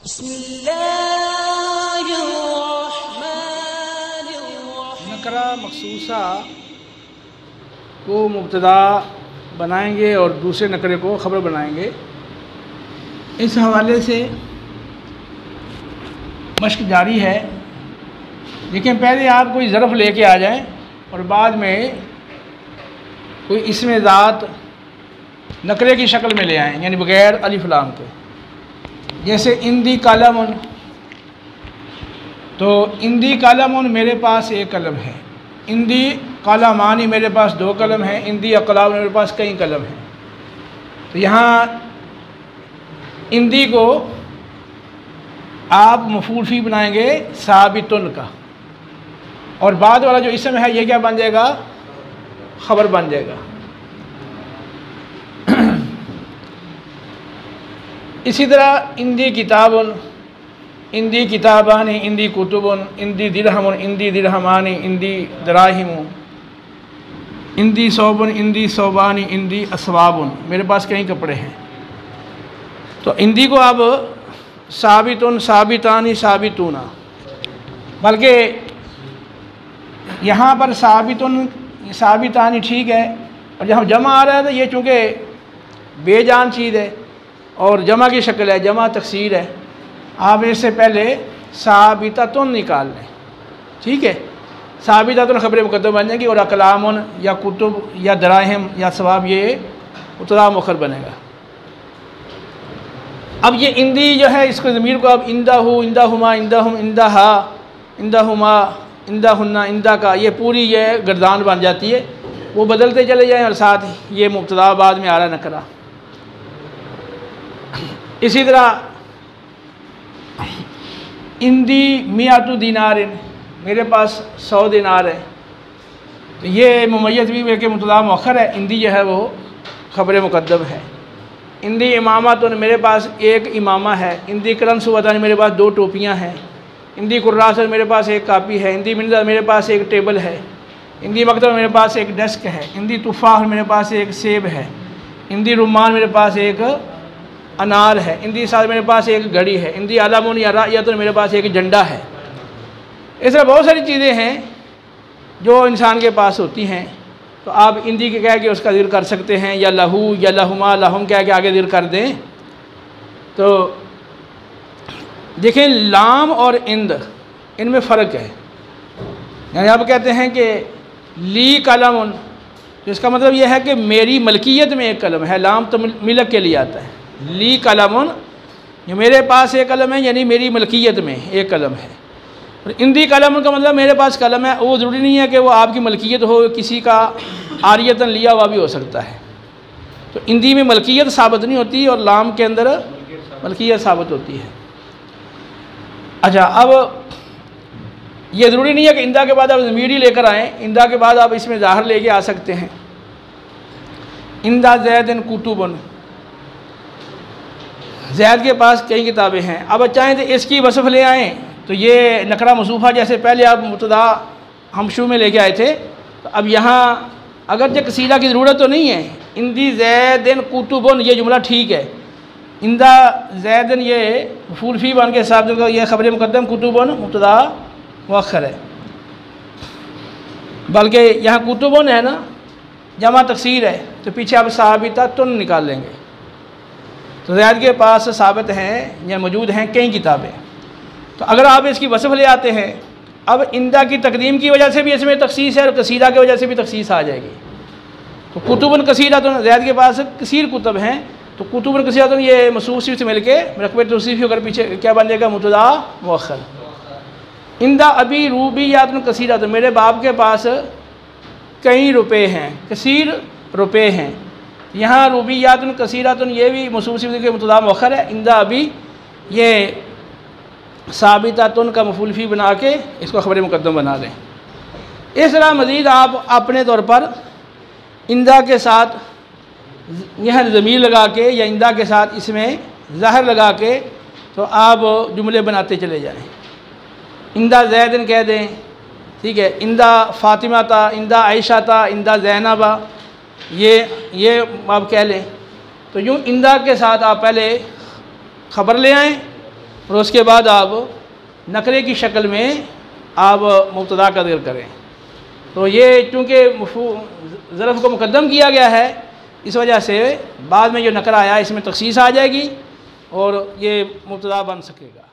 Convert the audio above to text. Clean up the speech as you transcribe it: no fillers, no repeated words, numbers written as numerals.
नकरा मखसूसा को मुब्तदा बनाएंगे और दूसरे नकरे को ख़बर बनाएंगे। इस हवाले से मश्क जारी है, लेकिन पहले आप कोई ज़रफ़ लेके आ जाएं और बाद में कोई इसमें ज़ात नकरे की शक्ल में ले आएँ, यानी बग़ैर अलिफ लाम के। जैसे इंदी कलमुन, तो इंदी कलमुन मेरे पास एक कलम है, इंदी कलमानी मेरे पास दो कलम है, इंदी अक़लाम मेरे पास कई कलम हैं। तो यहाँ इंदी को आप मफ़ूल फ़ी बनाएंगे साबितुन का, और बाद वाला जो इसम है ये क्या बन जाएगा, ख़बर बन जाएगा। इसी तरह इंदी किताबुन, इंदी किताबानी, इंदी कुतुबुन, इंदी दिरहमुन, इंदी दिरहमानी, इंदी दराहिमु, इंदी सौबुन, इंदी सौबानी, इंदी असवाबुन, मेरे पास कई कपड़े हैं। तो इंदी को अब साबितुन, साबितानी, साबितूना, बल्कि यहाँ पर साबितुन साबितानी ठीक है, और जहाँ जमा आ रहा है तो ये चूँकि बेजान चीज़ है और जमा की शक्ल है, जमा तकसीर है, आप इससे पहले साबिततुन निकाल लें, ठीक है। साबिततुन ख़बर मुक़द्दम बन जाएगी और अक़लामुन या कुतुब या दराहिम या सवाब ये मुब्तदा मुअख़्ख़र बनेगा। अब ये इंदी जो है, इसको ज़मीर को अब इंदाहु, इंदाहुमा, इंदाहुम, इंदाहा, इंदाहुमा, इंदाहुन्ना, इंदा का ये पूरी ये गर्दान बन जाती है, वो बदलते चले जाएँ और साथ ये मुब्तदा बाद में आ रहा नकरा। इसी तरह इंदी मियातु दिनारिन, मेरे पास 100 दिनार है, तो ये मुमय्यज़ भी कि मुब्तदा मुअख़्ख़र है, इंदी जो है वो ख़बर मुक़द्दम है। इंदी इमामातुन, मेरे पास एक इमामा है, इंदी करम सुवतानी, मेरे पास 2 टोपियाँ हैं, इंदी कुर्रासन, मेरे पास एक कापी है, इंदी मिंज़ा, मेरे पास एक टेबल है, इंदी मकतब, मेरे पास एक डेस्क है, इंदी तुफ़ाह, मेरे पास एक सेब है, इंदी रुमान, मेरे पास एक अनार है, इंदी साथ, मेरे पास एक घड़ी है, इंदी आलमुन या रायतुन, मेरे पास एक झंडा है। इस तरह बहुत सारी चीज़ें हैं जो इंसान के पास होती हैं, तो आप इंदी के कह के उसका ज़िक्र कर सकते हैं, या लहू या लहुमा, लहुम कह के आगे ज़िक्र कर दें। तो देखें, लाम और इंद इनमें फ़र्क है। यानी आप कहते हैं कि ली कलमुन, तो इसका मतलब यह है कि मेरी मलकियत में एक कलम है, लाम तो मिलक के लिए आता है। ली कलमुन, जो मेरे पास एक कलम है, यानी मेरी मलकियत में एक कलम है। और इंदी कलम का मतलब मेरे पास कलम है, वो ज़रूरी नहीं है कि वो आपकी मलकियत हो, किसी का आरियतन लिया हुआ भी हो सकता है। तो इंदी में मलकियत साबित नहीं होती और लाम के अंदर मलकियत साबित होती है। अच्छा, अब ये ज़रूरी नहीं है कि इंदा के बाद आप ज़मीर ही लेकर आएँ, इंदा के बाद आप इसमें ज़ाहिर लेके आ सकते हैं। इंदा ज़ैदिन कुतुबुन, ज़ैद के पास कई किताबें हैं। अब चाहें तो इसकी वसफ़ ले आएँ, तो ये नकरा मसूफ़ा जैसे पहले आप मुब्तदा हमशू में लेके आए थे, तो अब यहाँ अगर जो कसीदा की ज़रूरत तो नहीं है, इंदी ज़ैदिन कुतुबुन ये जुमला ठीक है, इंदा ज़ैदिन ये मफ़ूल फ़ी बन के साबित का ये ख़बर मुक़द्दम, कुतुबुन मुब्तदा मुअख़्ख़र है। बल्कि यहाँ कुतुबुन है ना, जमा तकसीर है, तो पीछे आप साबिततुन निकाल लेंगे। तो ज़ैद के पास साबित हैं या मौजूद हैं कई किताबें। तो अगर आप इसकी वसफ़ ले आते हैं, अब इंदा की तकदीम की वजह से भी इसमें तखसीस है और कसीदा की वजह से भी तखसीस आ जाएगी। तो कुतुबन कसीदा, तो ज़ैद के पास कसीर कुतुब हैं, तो कुतुबन कसीदा तो ये मसूफ़ से मिल के रकबे तौसीफ़ी होकर पीछे क्या बन जाएगा, मुब्तदा मुअख़्ख़र। इंदा अभी रूबियातुन कसीरा, तो मेरे बाप के पास कई रुपए हैं, कसीर रुपए हैं। यहाँ रूबियातुन कसीरातुन ये भी मसूफ़ के मुब्तदा मुअख़्ख़र है। इंदा अभी ये साबिततुन का मफ़ूल फ़ी बना के इसको ख़बर मुक़द्दम बना लें। इस तरह मज़ीद आप अपने तौर पर इंदा के साथ यह ज़मीर लगा के या इंदा के साथ इसमें ज़ाहिर लगा के तो आप जुमले बनाते चले जाएँ। इंदा ज़ैदिन कह दें, ठीक है, इंदा फ़ातिमा था, इंदा आयशा था, इंदा ज़ैनबा, ये आप कह लें। तो यूँ इंदा के साथ आप पहले ख़बर ले आएँ, और उसके बाद आप नकरे की शक्ल में आप मुब्तदा का ज़िक्र करें। तो ये चूँकि ज़रफ़ को मुक़द्दम किया गया है, इस वजह से बाद में जो नकरा आया इसमें तख़सीस आ जाएगी और ये मुब्तदा बन सकेगा।